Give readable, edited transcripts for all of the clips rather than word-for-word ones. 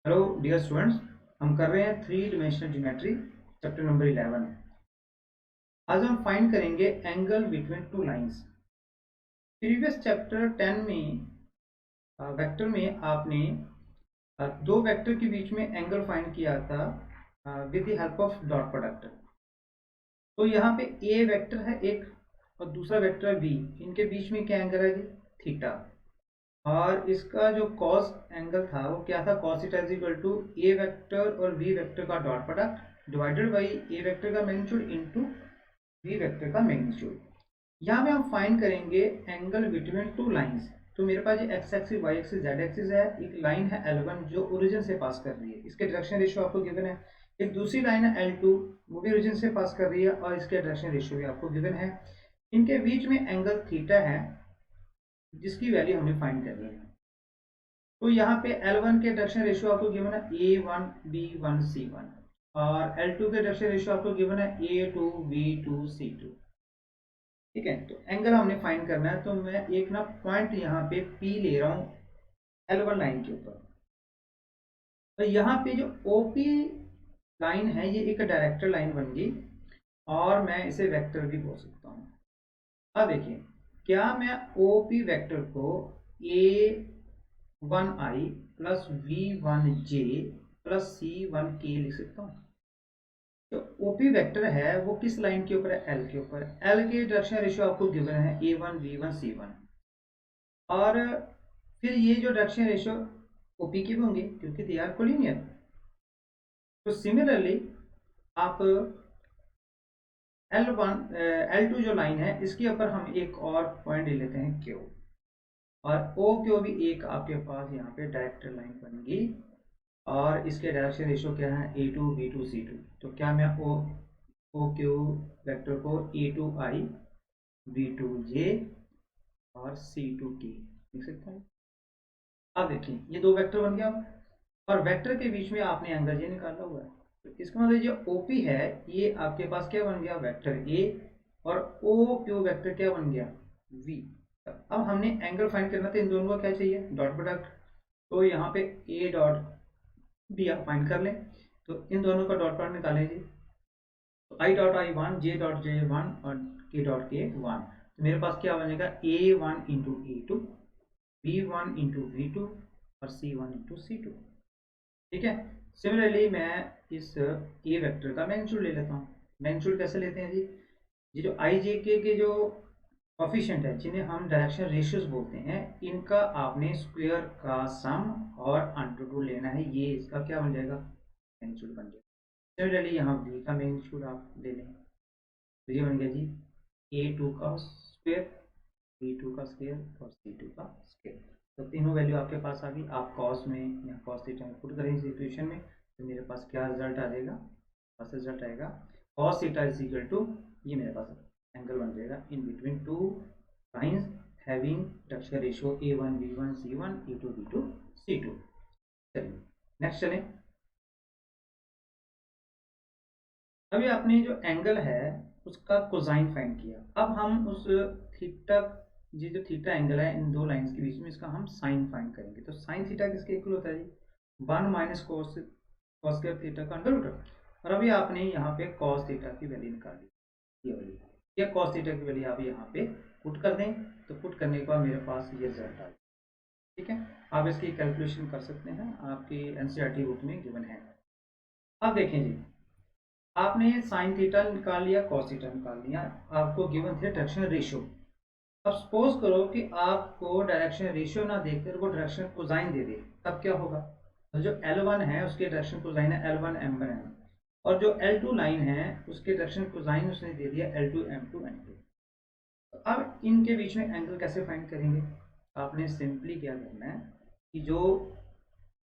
Hello dear students, हम कर रहे हैं three dimensional geometry chapter number 11। आज हम फाइंड करेंगे angle between two lines. Previous chapter 10 में वेक्टर में आपने दो वेक्टर के बीच में एंगल फाइंड किया था with the help of dot product. तो यहाँ पे ए वेक्टर है एक और दूसरा वेक्टर है बी, इनके बीच में क्या एंगल है जी? थीटा। और इसका जो कॉस एंगल था वो क्या था? Cos theta is equal to A vector और बी वेक्टर का dot product divided by A vector का मैग्नीट्यूड इनटू बी वेक्टर का मैग्नीट्यूड। यहाँ पे हम फाइंड करेंगे एंगल बिटवीन टू लाइंस। तो मेरे पास ये X axis Y axis Z axis है। एक लाइन है L1 जो ओरिजिन से पास कर रही है, इसके डायरेक्शन रेशियो आपको गिवन है। एक दूसरी लाइन है L2, वो भी ओरिजिन से पास कर रही है और इसके डायरेक्शन रेशियो भी आपको गिवन है। इनके बीच में एंगल थीटा है जिसकी वैल्यू हमने फाइंड करनी है। तो यहाँ पे L1 के डायरेक्शन रेशियो आपको गिवन है A1 B1 C1 और L2 के डायरेक्शन रेशियो आपको गिवन है A2 B2 C2। ठीक है, तो एंगल हमने फाइंड करना है। तो मैं एक ना पॉइंट यहाँ पे P ले रहा हूँ L1 लाइन के ऊपर। तो यहाँ पे जो OP लाइन है ये एक डायरेक्टर लाइन बन गई और मैं इसे वेक्टर भी बोल सकता हूँ। अब देखिए, क्या मैं OP वेक्टर को A1I plus V1J plus C1K लिख सकता हूँ? तो ओपी वेक्टर है वो किस लाइन के ऊपर है? एल के ऊपर। एल के डायरेक्शन रेशियो आपको गिवन है A1 V1 C1 और फिर ये जो डायरेक्शन रेशियो ओपी के भी होंगे क्योंकि दे आर कोलिनियर। तो सिमिलरली आप L2 जो लाइन है इसके ऊपर हम एक और पॉइंट ले लेते हैं Q और ओ क्यू भी एक आपके पास यहाँ पे डायरेक्टर लाइन बनेगी और इसके डायरेक्शन रेशियो क्या है? A2 B2 C2। तो क्या मैं ओ क्यू वेक्टर को A2I B2J और C2K लिख सकता हूँ? अब देखिए ये दो वेक्टर बन गया और वेक्टर के बीच में आपने एंगल ये निकाला हुआ है। तो इसका मतलब जो OP है ये आपके पास क्या बन गया? वेक्टर A और OQ वेक्टर क्या बन गया? V। अब हमने एंगल फाइंड करना था, इन दोनों का क्या चाहिए? Dot product. तो यहाँ पे A डॉट B आप फाइंड कर लें। तो इन दोनों का डॉट प्रोडक्ट निकालें जी। तो I dot I1 J dot J1 और K डॉट K1। तो मेरे पास क्या बनेगा? A1 into A2 B1 into B2 और C1 इंटू C2। ठीक है, सिमिलरली मैं इस ए वेक्टर का मैग्नीट्यूड ले लेता हूँ। मैग्नीट्यूड कैसे लेते हैं जी? ये जो आई जे के जो कोफिशिएंट है जिन्हें हम डायरेक्शन रेशियोज बोलते हैं, इनका आपने स्क्वायर का सम और अंडर रूट लेना है। ये इसका क्या बन जाएगा? मैग्नीट्यूड बन जाएगा। सिमिलरली यहाँ बी का मैग्नीट्यूड आप ले लें तो ये बन गया जी A2 का स्क्वायर B2 का स्क्वायर और C2 का स्क्वायर। तो तीनों वैल्यू आपके पास आ गई। आप कॉस में या कॉस थीटा में पुट करें इस इक्वेशन में तो मेरे पास क्या रिजल्ट आ जाएगा? पास रिजल्ट आएगा cos theta is equal to, ये मेरे पास एंगल बन जाएगा in between two lines having direction ratio A1 B1 C1 A2 B2 C2। चलिए नेक्स्ट चलें। अभी आपने जो एंगल है उसका कोसाइन फाइंड किया। अब हम उस थीटा, ये जो थीटा एंगल है इन दो लाइंस के बीच में, इसका हम साइन फाइंड करेंगे। तो साइन थीटा किसके इक्वल होता है जी? 1 minus cos cos square theta का अंडर रूट। और अभी आपने यहाँ पे कॉस थीटा की वैल्यू निकाली, ये वाली। ये कॉस थीटा की वैल्यू आप यहाँ पे पुट कर दें तो पुट करने के बाद मेरे पास ये रिजल्ट आ जाए। ठीक है, आप इसकी कैलकुलेशन कर सकते हैं, आपकी एनसीईआरटी बुक में गिवन है। अब देखें जी, आपने साइन थीटा निकाल लिया, कॉस थीटा निकाल लिया, आपको गिवन थे डायरेक्शन रेशियो। अब सपोज करो कि आपको डायरेक्शन रेशियो ना देकर वो डायरेक्शन कोसाइन दे दे, तब क्या होगा? तो जो L1 है उसके डायरेक्शन कोसाइन है L1 M1 M और जो L2 लाइन है उसके डायरेक्शन कोसाइन उसने दे दिया L2 M2 N2। तो अब इनके बीच में एंगल कैसे फाइंड करेंगे? आपने सिंपली क्या करना है कि जो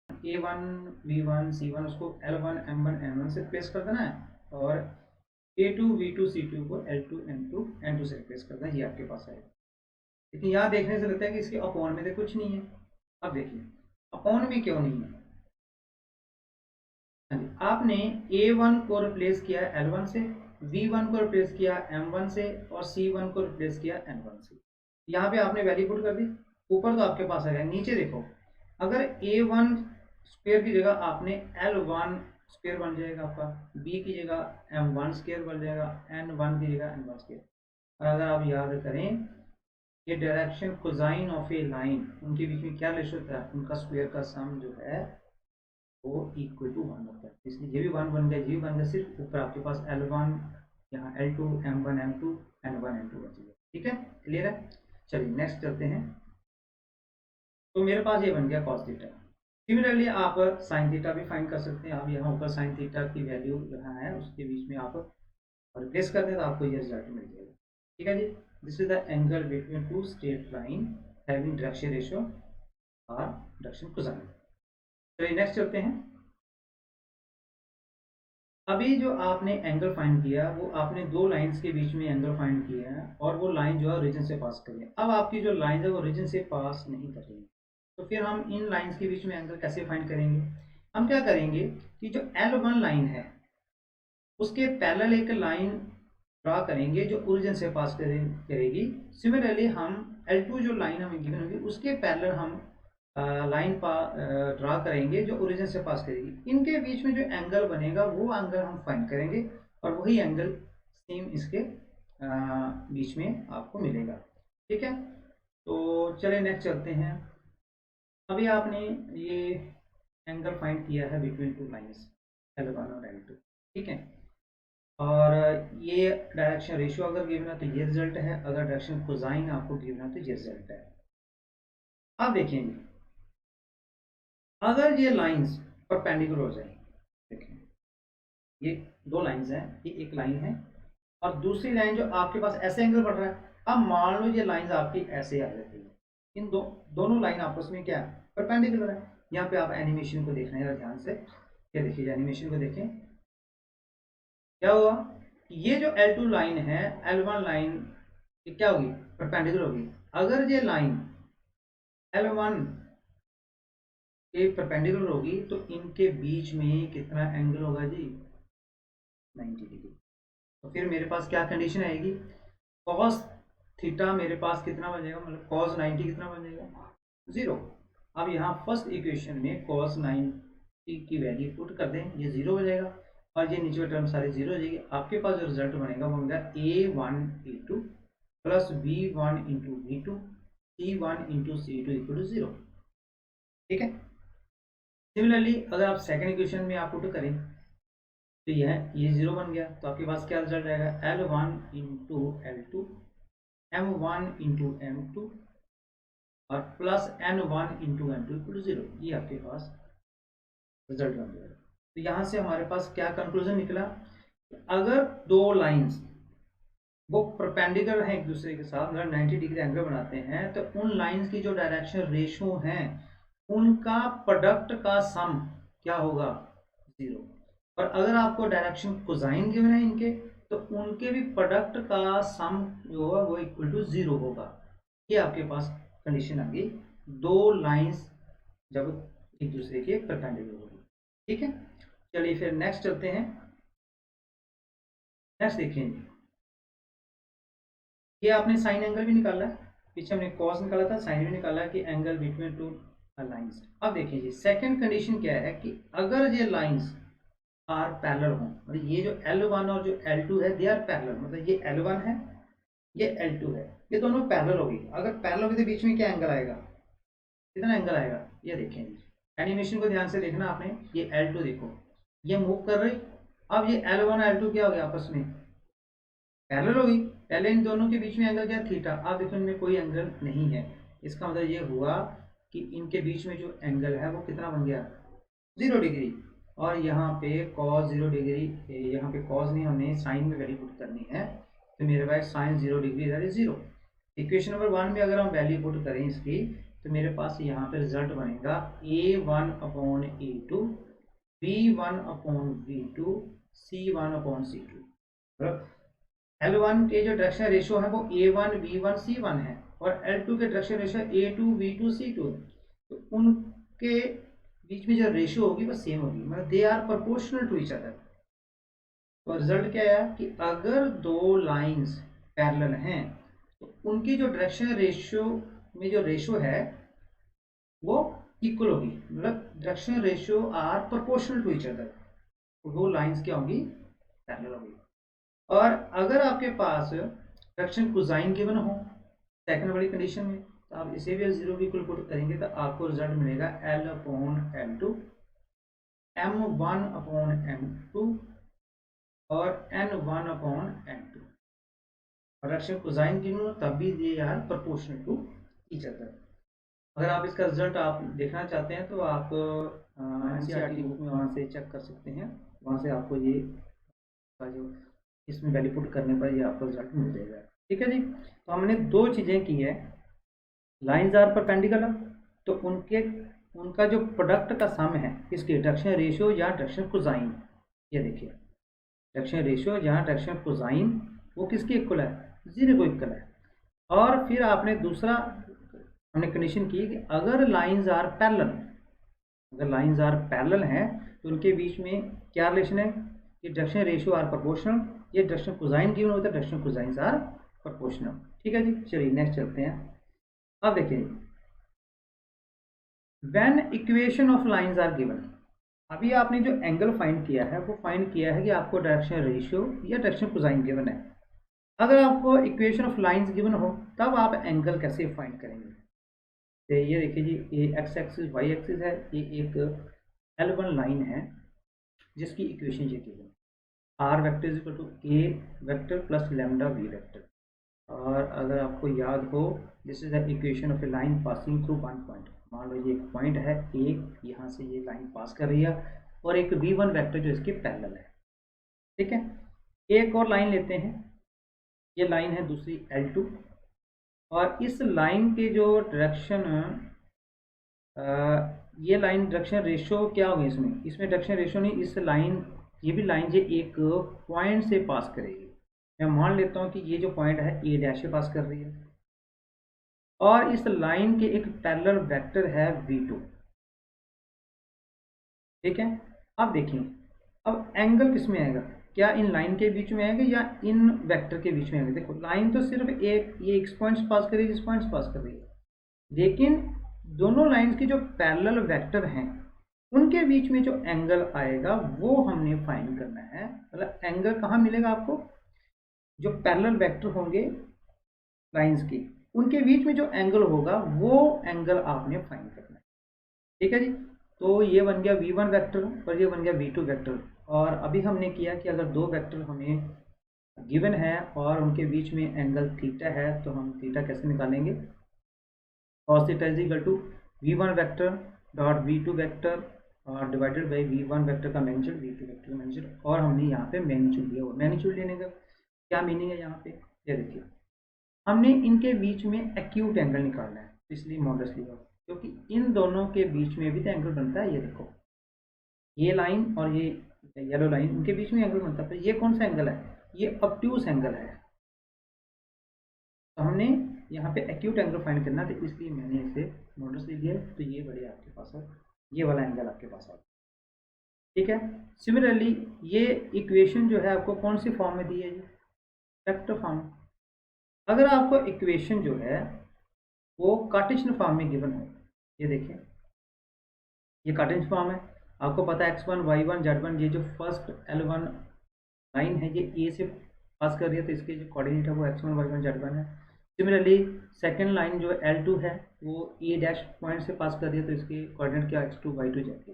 A1 B1 C1 उसको L1 M1 N1 से रिप्लेस कर देना है और A2 B2 C2 को L2 M2 N2 से रिप्लेस कर देना है। ये आपके पास आएगा। लेकिन यहाँ देखने से लगता है कि इसके अपॉन में तो कुछ नहीं है। अब देखिए अपॉन में क्यों नहीं है? आपने A1 को रिप्लेस किया L1 से, V1 को रिप्लेस किया M1 से और C1 को रिप्लेस किया N1 से। यहाँ पे आपने वैल्यू पुट कर दी, ऊपर तो आपके पास आ गया। नीचे देखो, अगर A1 स्क्वायर की जगह आपने L1 स्क्वायर बन जाएगा आपका, B की जगह M1 स्क्वायर बन जाएगा, N1 की जगह N1 स्क्वायर। और अगर आप याद करें ये direction cosine of a line, उनके बीच में क्या रेशो होता है, उनका स्क्वायर का सम जो है वो इक्वल टू 1 होता है। इसलिए ये भी 1 बन गया, ये भी बन गया, सिर्फ ऊपर आपके पास L1 यहाँ L2 M1 M2 N1 N2 बच गया। ठीक है, क्लियर है। चलिए नेक्स्ट चलते हैं। तो मेरे पास ये बन गया cos थीटा। सिमिलरली आप साइन थीटा भी फाइंड कर सकते हैं। आप यहाँ ऊपर साइन थीटा की वैल्यू यहाँ है, उसके बीच में आप रिप्लेस कर दें तो आपको ये रिजल्ट मिल जाएगा। ठीक है जी, this is the angle between two straight line having direction ratio और डायरेक्शन कोसाइन। चलिए नेक्स्ट चलते हैं। अभी जो आपने एंगल फाइंड किया वो आपने दो लाइंस के बीच में एंगल फाइंड किया है और वो लाइन जो है रीजन से पास कर रही है। अब आपकी जो लाइन है वो रीजन से पास नहीं कर रही है, तो फिर हम इन लाइंस के बीच में एंगल कैसे फाइंड करेंगे। हम क्या करेंगे कि जो L1 लाइन है उसके पैरेलल एक लाइन ड्रा करेंगे जो ओरिजिन से पास करेगी। सिमिलरली हम L2 जो लाइन हमें गिवन होगी उसके पैरेलल हम लाइन ड्रा करेंगे जो ओरिजिन से पास करेगी। इनके बीच में जो एंगल बनेगा वो एंगल हम फाइंड करेंगे और वही एंगल सेम इसके बीच में आपको मिलेगा। ठीक है, तो चलिए नेक्स्ट चलते हैं। अभी आपने ये एंगल फाइंड किया है बिटवीन टू लाइंस L1 और L2। ठीक है, और ये डायरेक्शन रेशियो अगर गिवन है तो ये रिजल्ट है, अगर डायरेक्शन कोसाइन आपको गिवन है तो ये रिजल्ट है। अब देखेंगे अगर ये लाइंस परपेंडिकुलर हो जाए, देखें ये दो लाइंस हैं, ये एक लाइन है और दूसरी लाइन जो आपके पास ऐसे एंगल बढ़ रहा है। अब मान लो ये लाइंस आपकी ऐसे आ जाती है, इन दोनों लाइन आपस में क्या है, परपेंडिकुलर है। यहाँ पे आप एनिमेशन को देखना है ध्यान से, क्या देखिए एनिमेशन को देखें क्या हुआ। ये जो L2 लाइन है L1 लाइन क्या होगी, परपेंडिकुलर होगी। अगर ये लाइन L1 के परपेंडिकुलर होगी तो इनके बीच में कितना एंगल होगा जी, 90 डिग्री। तो फिर मेरे पास क्या कंडीशन आएगी, cos थीटा मेरे पास कितना बन जाएगा, मतलब cos 90 कितना बन जाएगा, 0। अब यहाँ फर्स्ट इक्वेशन में cos 90 की वैल्यू पुट कर दें, ये 0 हो जाएगा और ये नीचे टर्म सारे 0 हो जाएगी। आपके पास जो रिजल्ट बनेगा वो बनेगा A1 A2 plus B1 into B2 C1 into C2 equal to 0। ठीक है, सिमिलरली अगर आप सेकंड इक्वेशन में आप पुट करें तो ये 0 बन गया, तो आपके पास क्या रिजल्ट आएगा, L1 into L2 M1 into M2 और plus N1 into M2 equal to 0। ये आपके पास रिजल्ट बन जाएगा। तो यहाँ से हमारे पास क्या कंक्लूजन निकला, अगर दो लाइंस वो परपेंडिकुलर हैं एक दूसरे के साथ, मतलब 90 डिग्री एंगल बनाते हैं, तो उन लाइंस की जो डायरेक्शन रेशियो हैं उनका प्रोडक्ट का सम क्या होगा, 0। और अगर आपको डायरेक्शन कोसाइन गिवन है इनके, तो उनके भी प्रोडक्ट का सम जो होगा वो इक्वल टू 0 होगा। ये आपके पास कंडीशन आ गई दो लाइंस जब एक दूसरे के परपेंडिकुलर होगी। ठीक है, चलिए फिर नेक्स्ट चलते हैं। नेक्स्ट देखिए, ये आपने साइन एंगल भी निकाला है, पीछे हमने कॉस निकाला था, साइन भी निकाला है कि एंगल बिटवीन टू लाइंस। अब देखिए जी सेकंड कंडीशन क्या है कि अगर ये लाइंस आर पैरेलल हो, मतलब ये जो L1 और जो L2 है दे आर पैरेलल, मतलब ये L1 है ये L2 है, ये दोनों पैरेलल होगी। अगर पैरेलल होगी तो बीच में क्या एंगल आएगा, कितना एंगल आएगा, ये देखें एनिमेशन को ध्यान से देखना आपने। ये L2 देखो ये मूव कर रही, अब ये L1 L2 क्या हो गया, आपस में पैरेलल होगी। पहले इन दोनों के बीच में एंगल क्या, थीटा। अब देखो इनमें कोई एंगल नहीं है, इसका मतलब ये हुआ कि इनके बीच में जो एंगल है वो कितना बन गया, 0 डिग्री। और यहाँ पे cos 0 डिग्री, यहाँ पे cos नहीं, हमें साइन में वैल्यू पुट करनी है, तो मेरे पास sine 0 degree that is 0। Equation number 1 में अगर हम वैल्यू पुट करें इसकी, तो मेरे पास यहाँ पे रिजल्ट बनेगा A1 upon A2 B1 upon B2 C1 upon C2। मतलब L1 के जो डायरेक्शन रेशियो है वो A1 B1 C1 है और L2 के direction ratio A2 B2 C2। तो उनके बीच में जो रेशियो होगी वो सेम होगी, मतलब they are proportional to each other. तो रिजल्ट क्या है कि अगर दो लाइंस पैरेलल हैं तो उनकी जो डायरेक्शन रेशियो में जो रेशियो है वो इक्वल होगी, मतलब direction ratio are proportional to each other, वो लाइंस क्या होंगी, पैरेलल होगी। और अगर आपके पास डायरेक्शन कोसाइन गिवन हो सेकंड वाली कंडीशन में, तो आप इसे भी जीरो के इक्वल पुट करेंगे तो आपको रिजल्ट मिलेगा L/L2 M1/M2 और N1/N2। डायरेक्शन कोसाइन गिवन हो तब भी ये यार प्रोपोर्शनल टू ईच अदर। अगर आप इसका रिजल्ट आप देखना चाहते हैं तो आप NCERT बुक में वहाँ से चेक कर सकते हैं, वहाँ से आपको ये जो इसमें वैल्यू पुट करने पर ये आपको रिजल्ट मिल जाएगा। ठीक है जी। तो हमने दो चीज़ें की है, लाइंस आर परपेंडिकुलर, तो उनका जो प्रोडक्ट का सम है इसके डायरेक्शन रेशियो या डायरेक्शन कोसाइन, ये देखिए डायरेक्शन रेशियो या डायरेक्शन कोसाइन वो किसके इक्वल है, जीरो को इक्वल है। और फिर आपने दूसरा हमने कंडीशन की कि अगर लाइंस आर पैरेलल, अगर लाइंस आर पैरेलल हैं तो उनके बीच में क्या रिलेशन है, ये डायरेक्शन रेशियो आर प्रोपोर्शनल, ये डायरेक्शन कोसाइन गिवन होता है, डायरेक्शन कोसाइंस आर प्रोपोर्शनल। ठीक है जी। चलिए नेक्स्ट चलते हैं। अब देखिए when equation of lines are given, अभी आपने जो एंगल फाइंड किया है वो फाइंड किया है कि आपको डायरेक्शन रेशियो या डायरेक्शन कोसाइन गिवन है। अगर आपको इक्वेशन ऑफ लाइंस गिवन हो तब आप एंगल कैसे फाइंड करेंगे, तो ये देखिए जी, ये एक्स एक्सिस वाई एक्सिस है, ये एक L1 लाइन है जिसकी इक्वेशन ये given R vector is equal to A vector plus lambda V vector. और अगर आपको याद हो this is the equation of a line passing through one point, मान लो ये एक पॉइंट है एक, यहाँ से ये लाइन पास कर रही है और एक v1 वेक्टर जो इसके पैरेलल है। ठीक है, एक और लाइन लेते हैं, ये लाइन है दूसरी L2, और इस लाइन के जो डायरेक्शन ये लाइन डायरेक्शन रेशियो क्या होगी, इसमें डायरेक्शन रेशियो नहीं, इस लाइन ये भी लाइन जो एक पॉइंट से पास करेगी। मैं मान लेता हूँ कि ये जो पॉइंट है ए डैश से पास कर रही है और इस लाइन के एक पैरेलल वेक्टर है v2। ठीक है, अब देखिए अब एंगल किस में आएगा, क्या इन लाइन के बीच में आएगा या इन वेक्टर के बीच में आएगा। देखो लाइन तो सिर्फ एक ये x पॉइंट्स पास कर रही है, इस पॉइंट्स पास कर रही है, लेकिन दोनों लाइंस के जो पैरेलल वेक्टर हैं उनके बीच में जो एंगल आएगा वो हमने फाइंड करना है। मतलब एंगल कहाँ मिलेगा आपको, जो पैरेलल वेक्टर होंगे लाइंस की उनके बीच में जो एंगल होगा वो एंगल आपने फाइंड करना है। ठीक है जी। तो ये बन गया v1 वेक्टर और ये बन गया v2 वेक्टर। और अभी हमने किया कि अगर दो वेक्टर हमें गिवन है और उनके बीच में एंगल थीटा है तो हम थीटा कैसे निकालेंगे, cos theta is equal to v1 vector dot v2 vector और डिवाइडेड बाई v1 वेक्टर का मैग्नीट्यूड v2 वेक्टर का मैग्नीट्यूड। और हमने यहाँ पे मैग्नीट्यूड लिया हुआ, मैग्नीट्यूड लेने का क्या मीनिंग है यहाँ पे, ये देखिए हमने इनके बीच में एक्यूट एंगल निकालना है, इसलिए मॉडल्स लिया, क्योंकि इन दोनों के बीच में भी तो एंगल बनता है। ये देखो ये लाइन और ये येलो लाइन, इनके बीच में एंगल बनता है, तो ये कौन सा एंगल है, ये ऑब्ट्यूज एंगल है। तो हमने यहाँ पे एक्यूट एंगल फाइंड करना, तो इसलिए मैंने इसे मॉडल्स ले लिया। तो ये बढ़िया आपके पास है, ये वाला एंगल आपके पास है। ठीक है, सिमिलरली ये इक्वेशन जो है आपको कौन सी फॉर्म में दी है जी, वेक्टर फॉर्म। अगर आपको इक्वेशन जो है वो कार्टेशियन फॉर्म में गिवन हो, ये देखिए ये कार्टेशियन फॉर्म है, आपको पता है x1 y1 z1, ये जो फर्स्ट L1 लाइन है ये ए से पास कर रही है तो इसके जो कोऑर्डिनेट है वो x1 y1 z1 है। सिमिलरली सेकंड लाइन जो L2 है वो ए डैश पॉइंट से पास कर रही है तो इसके कोऑर्डिनेट क्या x2 y2 z2।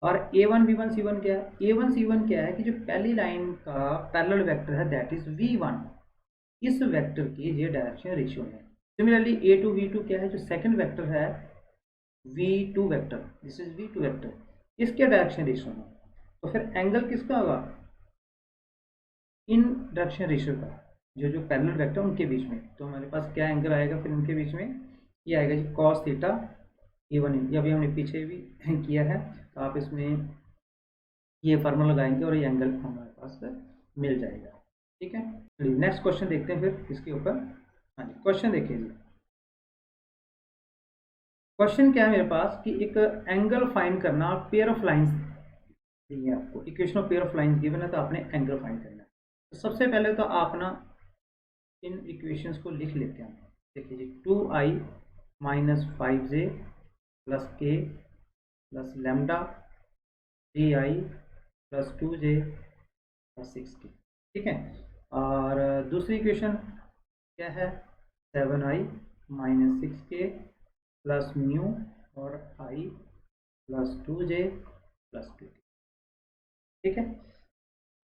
और a1 b1 c1 क्या है, a1 c1 क्या है कि जो पहली लाइन का पैरेलल वेक्टर है दैट इज v1, इस वेक्टर की ये डायरेक्शन रेशियो है। सिमिलरली a2 v2 क्या है, जो सेकंड वेक्टर है v2 vector, this is v2 vector, इसके डायरेक्शन रेशियो है। तो फिर एंगल किसका होगा, इन डायरेक्शन रेशियो का, जो जो पैरेलल वेक्टर उनके बीच में। तो हमारे पास क्या एंगल आएगा फिर उनके बीच में, ये आएगा जी cos थीटा a1। ये अभी हमने पीछे भी किया है, तो आप इसमें ये फार्मूला लगाएंगे और ये एंगल हमारे पास मिल जाएगा। ठीक है, चलिए नेक्स्ट क्वेश्चन देखते हैं फिर इसके ऊपर। हाँ जी, क्वेश्चन देखिए जी, क्वेश्चन क्या है मेरे पास कि एक एंगल फाइंड करना, पेयर ऑफ लाइंस दी है आपको, equation of pair of lines given है तो आपने एंगल फाइंड करना है। तो सबसे पहले तो आप ना इन इक्वेशंस को लिख लेते हैं। देखिए जी 2i - 5j प्लस के plus lambda 3i plus 2j plus 6k, ठीक है। और दूसरी इक्वेशन क्या है, 7i minus 6k plus mu और i plus 2j plus 2k, ठीक है।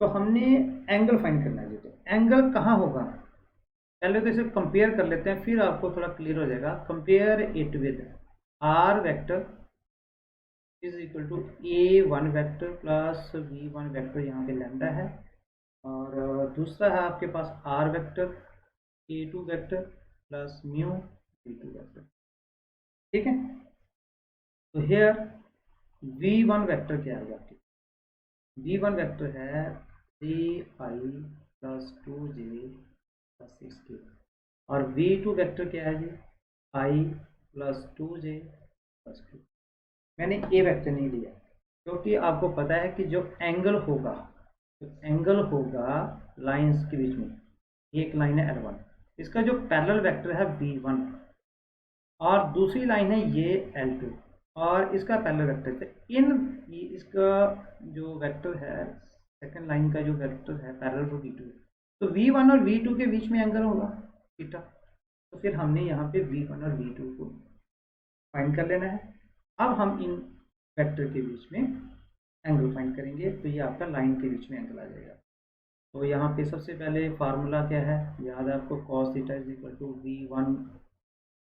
तो हमने एंगल फाइंड करना है जी, तो एंगल कहाँ होगा, पहले तो इसे कंपेयर कर लेते हैं, फिर आपको थोड़ा क्लियर हो जाएगा। Compare it with R vector is equal to a1 vector plus v1 vector, यहाँ पे लैम्डा है, और दूसरा है आपके पास R vector a2 vector plus mu v2 vector, ठीक है। तो हेयर v1 वेक्टर क्या है आपके, v1 वेक्टर है 3i plus 2j plus 6k, और v2 वेक्टर क्या है जी, i प्लस 2j प्लस 2। मैंने ए वेक्टर नहीं लिया क्योंकि आपको पता है कि जो एंगल होगा, तो एंगल होगा लाइंस के बीच में, एक लाइन है L1, इसका जो पैरेलल वेक्टर है V1, और दूसरी लाइन है ये L2 और इसका पैरेलल वेक्टर है इसका जो वेक्टर है, सेकंड लाइन का जो वेक्टर है पैरेलल टू V2, तो V1 और V2 के बीच में एंगल होगा थीटा। तो फिर हमने यहाँ पे V1 और V2 को फाइंड कर लेना है। अब हम इन वेक्टर के बीच में एंगल फाइंड करेंगे, तो ये आपका लाइन के बीच में एंगल आ जाएगा। तो यहाँ पे सबसे पहले फार्मूला क्या है, याद है आपको, cos theta is equal to v1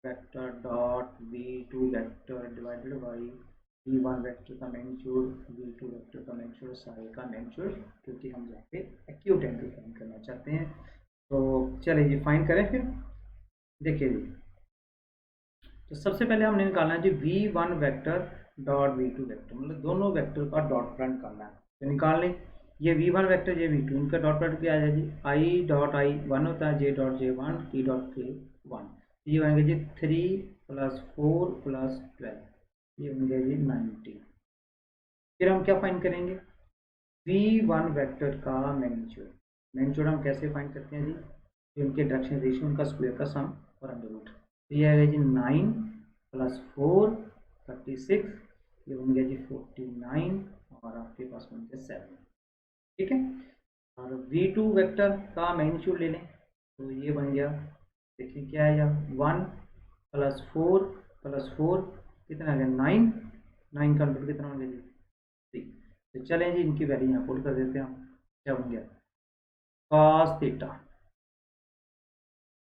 vector dot v2 vector divided by v1 vector का मैग्नीट्यूड v2 वेक्टर का मैग्नीट्यूड सारे का मैग्नीट्यूड, क्योंकि हम यहाँ पे एक्यूट एंगल फाइंड करना चाहते हैं। तो चलिए जी फाइंड करें फिर, देखिए जी। तो सबसे पहले हमने निकालना है जी v1 vector dot v2 vector, मतलब दोनों वेक्टर का डॉट प्रोडक्ट निकालना है। तो निकाल लें, ये v1 वेक्टर ये v2, इनका डॉट प्रोडक्ट क्या आ जाए जी, i डॉट i 1 होता है, j dot j 1, k dot k 1, ये बन गया जी 3 प्लस 4 प्लस 12, ये बन गया जी 19। फिर हम क्या फाइंड करेंगे, v1 वेक्टर का मैग्नीट्यूड, मैग्नीट्यूड हम कैसे फाइंड करते हैं जी, उनके डायरेक्शन रेशियो, उनका स्क्वायर का सम और अंडर रूट। तो ये आएगा जी 9 प्लस 4 36, ये बन गया जी 49, और आपके पास बन गया 7, ठीक है। और v2 वेक्टर का मैग्नीट्यूड ले लें, तो ये बन गया, देखिए क्या आएगा, 1 प्लस 4 कितना आ गया 9, 9 का अंडर कितना हो गया जी 3। तो चलें जी इनकी वैल्यू यहाँ पुट कर देते हैं हम, क्या बन गया cos थीटा,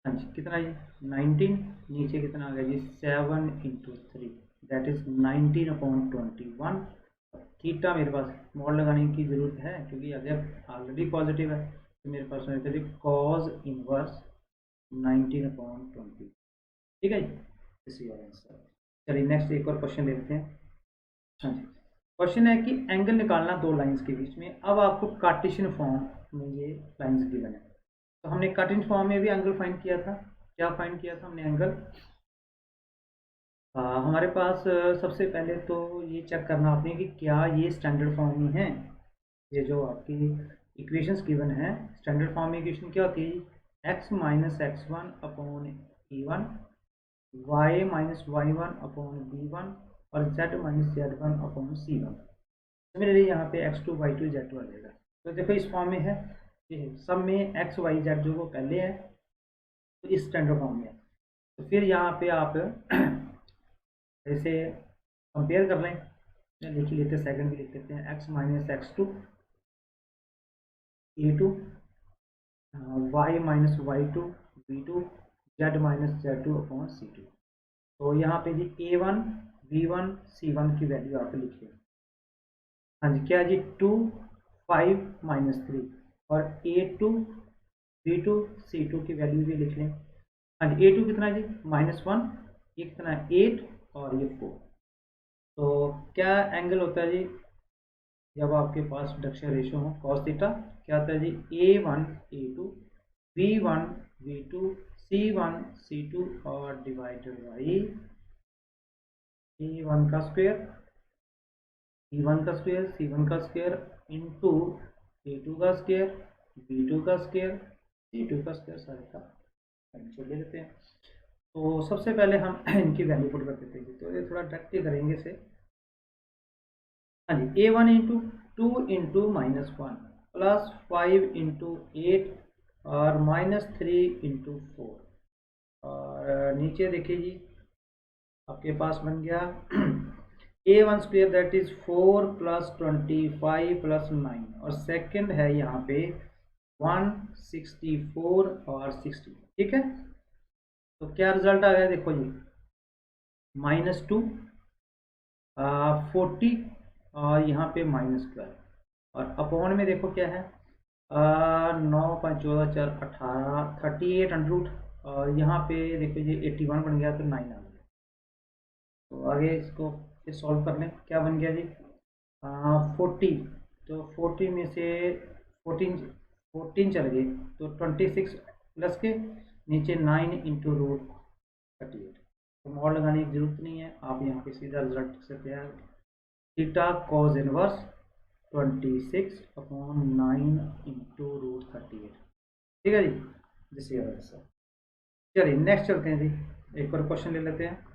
हाँ जी कितना है 19, नीचे कितना आ गया जी 7 इंटू 3 दैट इज 19/21। थीटा मेरे पास मॉड लगाने की ज़रूरत है क्योंकि अगर ऑलरेडी पॉजिटिव है, तो मेरे पास होना चाहिए कॉज इनवर्स 19/20, ठीक है जी, दिस इज योर आंसर। चलिए नेक्स्ट एक और क्वेश्चन देखते हैं। हाँ जी, क्वेश्चन है कि एंगल निकालना दो लाइंस के बीच में, अब आपको कार्टेशियन फॉर्म में ये लाइंस गिवन है। तो हमने कार्टेशियन फॉर्म में भी एंगल फाइंड किया था, क्या फाइंड किया था हमने एंगल, हमारे पास सबसे पहले तो ये चेक करना आपने कि क्या ये स्टैंडर्ड फॉर्म में है, ये जो आपकी इक्वेशंस गिवन है स्टैंडर्ड फॉर्म में इक्वेशन क्या होती है, x minus x1 upon e1, y minus y1 upon b1 और z minus z1 upon c1। Similarly यहाँ पे x2 y2 z2 आ जाएगा। तो देखो इस फॉर्म में है, ये सब में x y z जो वो पहले है, तो इस स्टैंडर्ड फॉर्म में है। तो फिर यहाँ पे आप ऐसे कंपेयर कर लें, लिख लेते हैं, सेकंड भी लिख लेते हैं, x minus x2 a2, y minus y2 b2, z minus z2 upon c2। तो यहाँ पे जी a1 v1 c1 की वैल्यू आप लिखिए, हाँ जी क्या है जी 2 5 माइनस 3, और a2 b2 c2 की वैल्यू भी लिख लें। हाँ जी a2 कितना है जी -1, ये कितना है 8 और ये 4। तो क्या एंगल होता है जी जब आपके पास डायरेक्शन रेशियो हो cos थीटा, क्या आता है जी a1 a2 b1 b2 c1 c2 और डिवाइडेड बाई a1 का स्क्वायर b1 का स्क्वायर c1 का स्क्वायर इंटू a2 का स्क्वायर b2 का स्क्वायर c2 का स्क्वायर, सारे का आंसर ले लेते हैं। तो सबसे पहले हम इनकी वैल्यू पुट कर देते हैं, तो ये थोड़ा डायरेक्ट करेंगे इसे। हाँ जी, A1 into 2 into -1 plus 5 into 8 और -3 इंटू 4। और नीचे देखिए जी, आपके पास बन गया A1 square that is 4 plus 25 plus 9, और सेकंड है यहाँ पे 164 और 60। ठीक है, तो क्या रिजल्ट आ गया देखो जी, -2, 40 और यहाँ पे -12, और अपॉन में देखो क्या है, 9 5 14 4 18 38 अंडर रूट, और यहाँ पे देखो ये 81 बन गया, तो 9 आ गया। तो आगे इसको फिर सॉल्व कर लें, क्या बन गया जी, 40, तो 40 में से 14 चल गए, तो 26 प्लस के नीचे 9 इंटू रूट 38। तो मॉड लगाने की जरूरत नहीं है, आप यहाँ पे सीधा रिजल्ट लिख सकते हैं, theta cos inverse 26 upon 9 into root 38। ठीक है जी, दिस इज आंसर। चलिए नेक्स्ट चलते हैं जी, एक और क्वेश्चन ले लेते हैं।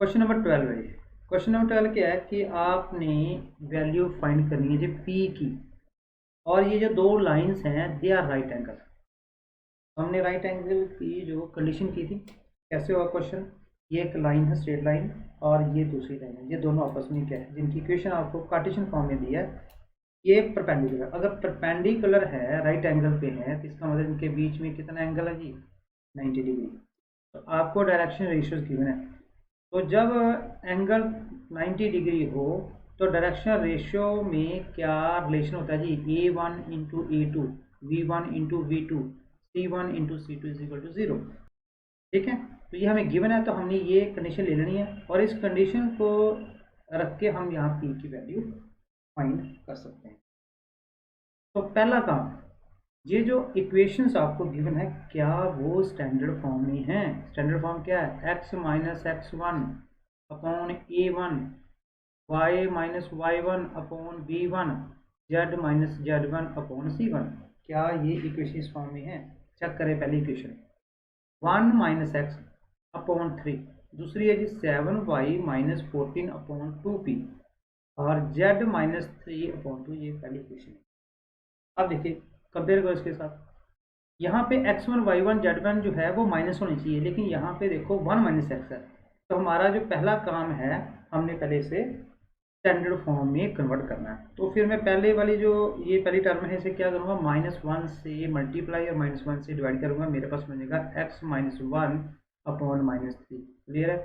क्वेश्चन नंबर 12 है। क्वेश्चन नंबर 12 क्या है कि आपने वैल्यू फाइंड करनी है जी पी की, और ये जो दो लाइंस हैं दे आर राइट एंगल। हमने राइट एंगल की जो कंडीशन की थी, कैसे हुआ क्वेश्चन, ये एक लाइन है स्ट्रेट लाइन, और ये दूसरी लाइन है, ये दोनों आपस में क्या है, जिनकी इक्वेशन आपको कार्टेशियन फॉर्म में दी है, ये परपेंडिकुलर। अगर परपेंडिकुलर है, राइट एंगल पे है, तो इसका मतलब इनके बीच में कितना एंगल है जी, 90 डिग्री। तो आपको डायरेक्शन रेशियोज गिवन है, तो जब एंगल 90 डिग्री हो तो डायरेक्शन रेशियो में क्या रिलेशन होता है जी, A1 into A2, V1 into V2, C1 into C2 is equal to 0। ठीक है, तो ये हमें गिवन है, तो हमने ये कंडीशन ले लेनी है, और इस कंडीशन को रख के हम यहाँ P की वैल्यू फाइंड कर सकते हैं। तो पहला काम, ये जो इक्वेशंस आपको गिवन है क्या वो स्टैंडर्ड फॉर्म में है। स्टैंडर्ड फॉर्म क्या है, x minus x1 upon A1, y minus y1 upon B1, z minus z1 upon C1। क्या ये इक्वेशन इस फॉर्म में है, चेक करें पहली इक्वेशन, 1 माइनस एक्स अपॉन 3, दूसरी है जी 7y माइनस 14 अपॉन 2p, और z माइनस 3 अपॉन 2, ये पहली इक्वेशन है। अब देखिए कंपेयर करो इसके साथ, यहाँ पे x1 y1 z1 जो है वो माइनस होनी चाहिए, लेकिन यहाँ पे देखो 1 माइनस एक्स है। तो हमारा जो पहला काम है, हमने पहले इसे स्टैंडर्ड फॉर्म में कन्वर्ट करना है। तो फिर मैं पहले वाली जो ये पहली टर्म है इसे क्या करूँगा, -1 से मल्टीप्लाई और -1 से डिवाइड करूँगा, मेरे पास बनेगा x माइनस 1 अपॉन -3। क्लियर है।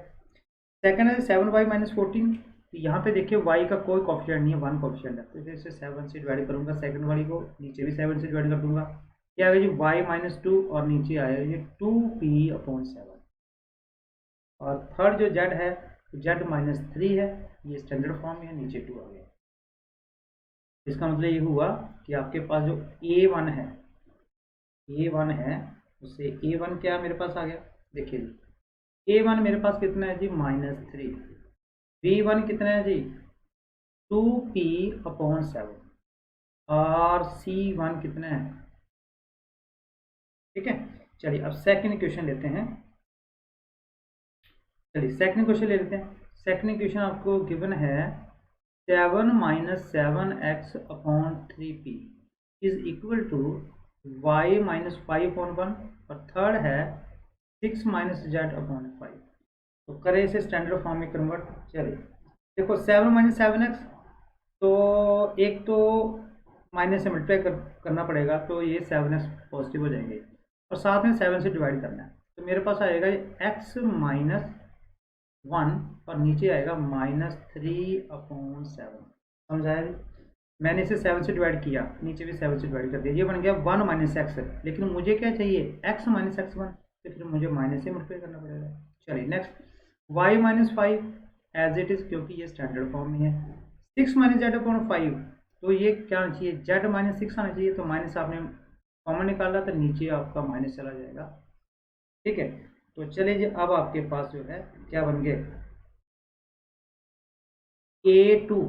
सेकंड है 7y माइनस 14, तो यहाँ पे देखिए y का कोई कॉफिशिएंट नहीं है, 1 कॉफिशिएंट है, तो इसे 7 से डिवाइड करूँगा, सेकंड वाली को नीचे भी 7 से डिवाइड कर दूंगा, क्या आएगा जी y माइनस 2, और नीचे आएगा ये 2p अपॉन 7। और थर्ड जो z है, z माइनस 3 है, ये स्टैंडर्ड फॉर्म में है, नीचे 2 आ गया। इसका मतलब ये हुआ कि आपके पास जो a1 है, उससे a1 क्या मेरे पास आ गया, देखिए जी a1 मेरे पास कितना है जी -3, b1 कितना है जी 2p अपॉन 7, और c1 कितना है। ठीक है, चलिए अब सेकंड क्वेश्चन लेते हैं। चलिए सेकंड क्वेश्चन ले लेते हैं। सेकंड क्वेश्चन आपको गिवन है 7 minus 7x upon 3p is equal to y minus 5 upon 1, और थर्ड है 6 माइनस z अपॉन 5। तो करें इसे स्टैंडर्ड फॉर्म में कन्वर्ट। चलिए देखो 7 माइनस 7x, तो एक तो माइनस से मल्टीप्लाई करना पड़ेगा, तो ये 7x पॉजिटिव हो जाएंगे, और साथ में 7 से डिवाइड करना है, तो मेरे पास आएगा x माइनस 1, और नीचे आएगा -3 अपॉन 7। समझाया जी, मैंने इसे 7 से डिवाइड किया, नीचे भी 7 से डिवाइड कर दिया, ये बन गया 1 माइनस एक्स, लेकिन मुझे क्या चाहिए x माइनस x1, तो फिर मुझे माइनस से मल्टीप्लाई करना पड़ेगा। चलिए next, y minus 5 as it is, क्योंकि ये स्टैंडर्ड फॉर्म में है। 6 माइनस जेड अपॉन 5, तो ये क्या आना चाहिए, z माइनस 6 आना चाहिए, तो माइनस आपने कॉमन निकाला तो नीचे आपका माइनस चला जाएगा। ठीक है, तो चलिए जी अब आपके पास जो है क्या बन गए, A2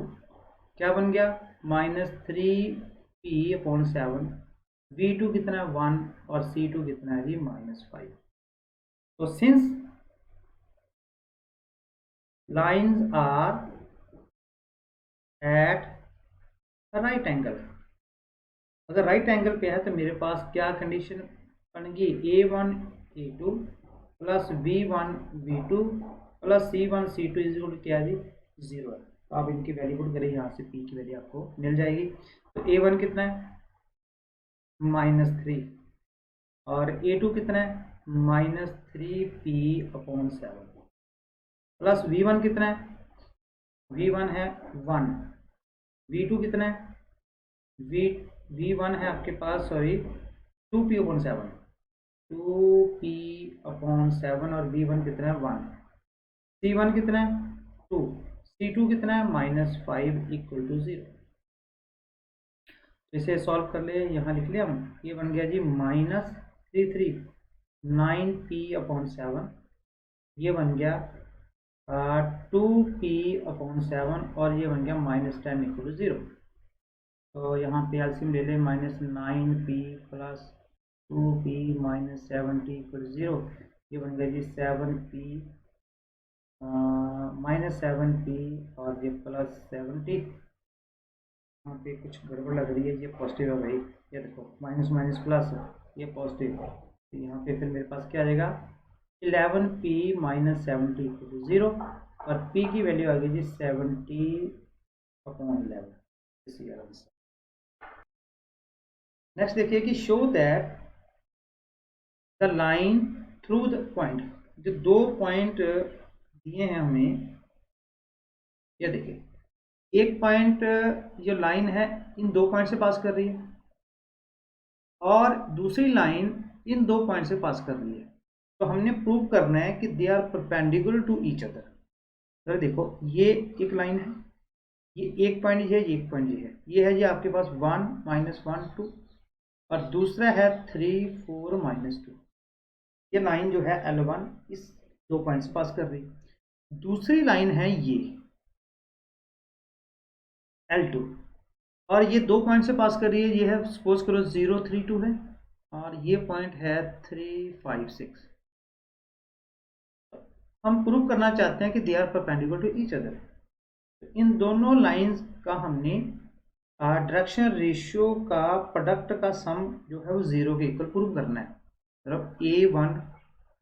क्या बन गया -3p अपॉन 7, V2 कितना है 1, और C2 कितना है जी -5। तो since lines are at right angle, अगर राइट एंगल पे है तो मेरे पास क्या कंडीशन बनेगी, A1 A2 plus B1 B2 plus C1 C2 is equal to क्या है जी, 0 है। तो आप इनकी वैल्यू पुट करें, यहाँ से P की वैल्यू आपको मिल जाएगी। तो A1 कितना है, -3, और A2 कितना है, -3P/7, प्लस V1 कितना है, V1 है 1, V2 कितना है, V1 है आपके पास, सॉरी 2P/7, 2P/7, और V1 कितना है 1, C1 कितना है 2, C2 कितना है -5 = 0। इसे सॉल्व कर ले, यहाँ लिख लिया हम, ये बन गया जी -9P/7, ये बन गया 2P/7, और ये बन गया -10 = 0। तो यहाँ पे एलसीएम ले लें, -9P plus 2P minus 7T = 0, ये बन गया जी 7P -7P, और ये प्लस 7T। यहाँ पे कुछ गड़बड़ लग रही है, ये पॉजिटिव है भाई, ये देखो माइनस माइनस प्लस, ये पॉजिटिव है। तो यहाँ पे फिर मेरे पास क्या आ जाएगा, 11P - 7T = 0, और P की वैल्यू आ गई जी 70/11, इसी आंसर। नेक्स्ट देखिए कि show that the line through the point, जो 2 पॉइंट दिए हैं हमें, ये देखिए एक पॉइंट, जो लाइन है इन 2 पॉइंट से पास कर रही है, और दूसरी लाइन इन 2 पॉइंट से पास कर रही है। तो हमने प्रूव करना है कि they are perpendicular to each other. तो देखो ये एक लाइन है, ये एक पॉइंट ये है, ये एक पॉइंट ये है जी आपके पास 1 -1 2, और दूसरा है 3 4 -2। ये लाइन जो है L1 इस 2 पॉइंट से पास कर रही है। दूसरी लाइन है ये L2, और ये 2 पॉइंट से पास कर रही है, ये है सपोज करो 0 3 2 है, और ये पॉइंट है 3 5 6। हम प्रूव करना चाहते हैं कि they are perpendicular to each other. तो इन दोनों लाइंस का हमने डायरेक्शन रेशियो का प्रोडक्ट का सम जो है वो 0 के इक्वल प्रूव करना है। मतलब A1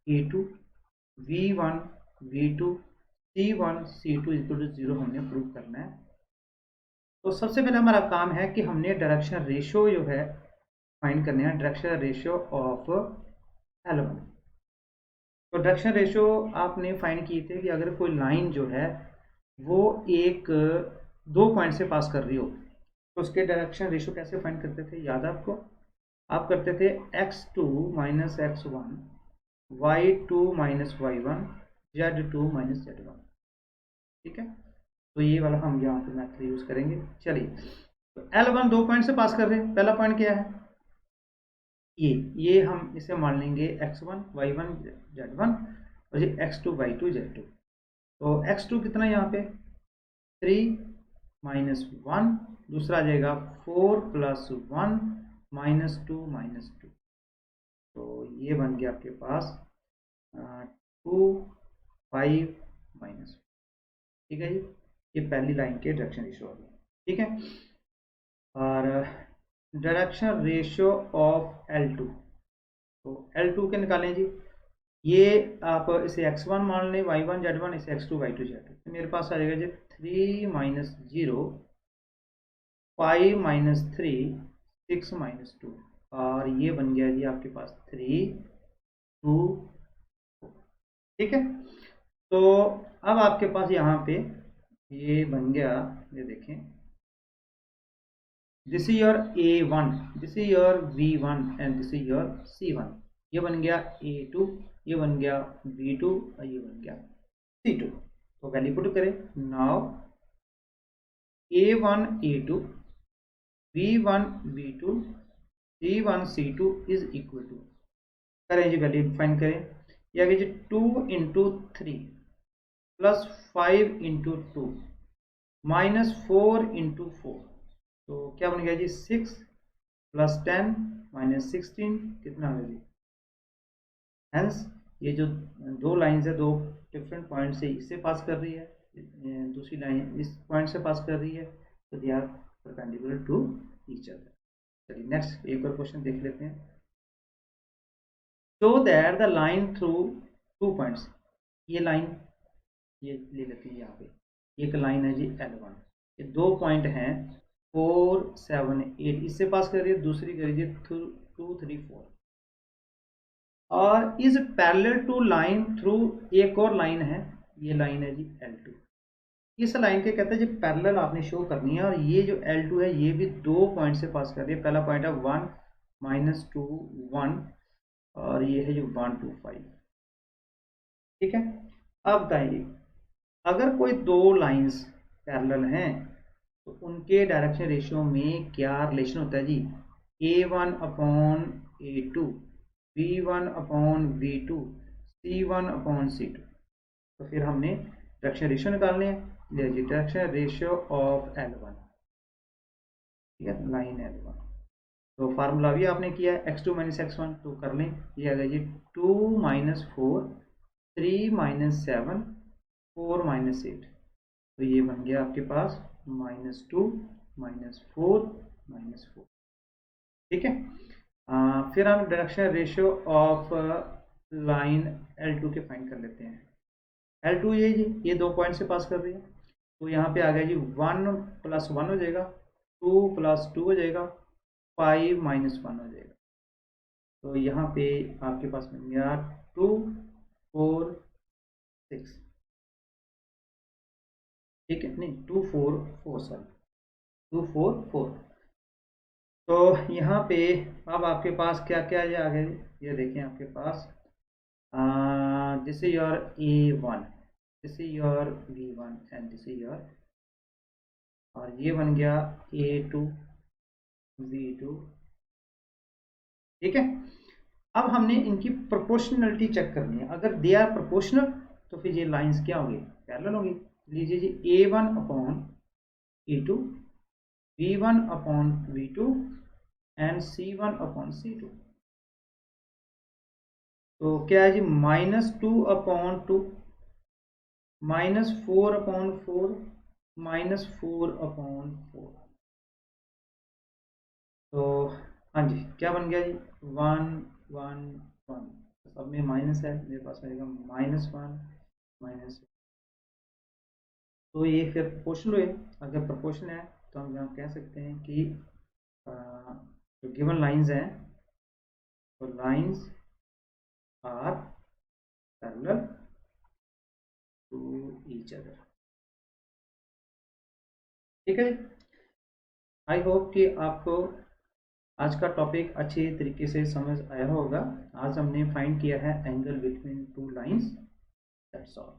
A2 V1 V2 C1 C2 = 0 हमने प्रूव करना है। तो सबसे पहले हमारा काम है कि हमने डायरेक्शन रेशियो जो है फाइंड करने हैं, डायरेक्शन रेशियो ऑफ L1। तो डायरेक्शन रेशियो आपने फाइंड किए थे कि अगर कोई लाइन जो है वो एक 2 पॉइंट से पास कर रही हो, तो उसके डायरेक्शन रेशियो कैसे फाइंड करते थे, याद है आपको? आप करते थे x2 - x1 y2 - y1 z2 - z1, ठीक है। तो ये वाला हम यहाँ पे मेथड यूज करेंगे। चलिए, तो L1 2 पॉइंट से पास कर रहे हैं। पहला पॉइंट क्या है, ये हम इसे मान लेंगे x1 y1 z1, और ये x2 y2 z2। तो x2 कितना है यहाँ पे 3 - 1, दूसरा आ जाएगा 4 + 1 -2 -2। तो ये बन गया आपके पास 2 5 -, ठीक है जी। ये पहली लाइन के डायरेक्शन रेशियो आ गया, ठीक है। और डायरेक्शन रेशियो ऑफ L2, तो L2 के निकालें जी। ये आप इसे x1 मान लें, y1 z1, इसे x2 y2 z2। तो मेरे पास आ जाएगा जी 3 - 0 5 - 3 6 -2, और ये बन गया जी आपके पास 3 2 4, ठीक है। तो अब आपके पास यहाँ पे ये बन गया, ये देखें, this is your A1, this is your V1, and this is your C1। ये बन गया A2, ये बन गया V2, और ये बन गया C2। तो वैल्यू पुट करें now, A1 A2 V1 V2 C1 C2 is equal to, करें जी वैल्यू फाइंड करें। ये आ गया जी 2 × 3 प्लस 5 × 2 माइनस 4 × 4। तो क्या बन गया जी 6 + 10 - 16, कितना होगा जी, हेंस ये जो दो लाइंस है, दो डिफरेंट पॉइंट से इससे पास कर रही है, दूसरी लाइन इस पॉइंट से पास कर रही है, तो they are perpendicular to each other. चलिए नेक्स्ट एक और क्वेश्चन देख लेते हैं। Show that the line through 2 points, ये लाइन ये ले लेते हैं, यहाँ पे एक लाइन है जी L1, ये 2 पॉइंट हैं 4, 7, 8, इससे पास कर रही है, दूसरी करिए 2, 3, 4, और is parallel to line through एक और लाइन है, ये लाइन है जी L2। इस लाइन के कहते हैं जी पैरेलल आपने शो करनी है, और ये जो L2 है ये भी 2 पॉइंट से पास कर रही है। पहला पॉइंट है 1, -2, 1, और ये है जो 1, 2, 5। ठीक है, अब बताइए अगर कोई दो लाइंस पैरेलल हैं तो उनके डायरेक्शन रेशियो में क्या रिलेशन होता है जी? A1/A2, B1/V2, C1/C2। तो फिर हमने डायरेक्शन रेशियो निकालने हैं। ले जी डायरेक्शन रेशियो ऑफ L1, ठीक है, लाइन L1। तो फार्मूला भी आपने किया है x2 - x1, तो कर लें। ये आ गया जी 2 - 4, 3 - 7, 4 - 8। तो ये बन गया आपके पास -2, -4, -4। ठीक है, फिर हम direction ratio of line L2 के फाइंड कर लेते हैं। L2 ये जी ये 2 पॉइंट से पास कर रही है, तो यहाँ पे आ गया जी 1 + 1 हो जाएगा, 2 + 2 हो जाएगा, 5 - 1 हो जाएगा। तो यहाँ पे आपके पास बन गया 2, 4, 6। ठीक है, नहीं 2, 4, 4, सॉरी 2, 4, 4। तो यहाँ पे अब आपके पास क्या क्या है आगे, ये देखें आपके पास this is your A1, this is your B1 and this is your, और ये बन गया A2, V2। ठीक है, अब हमने इनकी प्रोपोर्शनलिटी चेक करनी है। अगर दे आर प्रोपोर्शनल तो फिर ये लाइंस क्या होंगी? पैरेलल होंगी। लीजिए जी A1/A2, B1/V2 एंड C1/C2। तो क्या है जी -2/2, -4/4, -4/4। तो हाँ जी क्या बन गया जी 1, 1, 1। सब में माइनस है, मेरे पास आएगा -1, -। तो ये फिर प्रोपोर्शनल हुए। अगर प्रोपोर्शनल है तो हम यहाँ कह सकते हैं कि जो गिवन लाइंस हैं तो lines are parallel to each other. ठीक है, आई होप कि आपको आज का टॉपिक अच्छी तरीके से समझ आया होगा। आज हमने फाइंड किया है angle between 2 lines. That's all.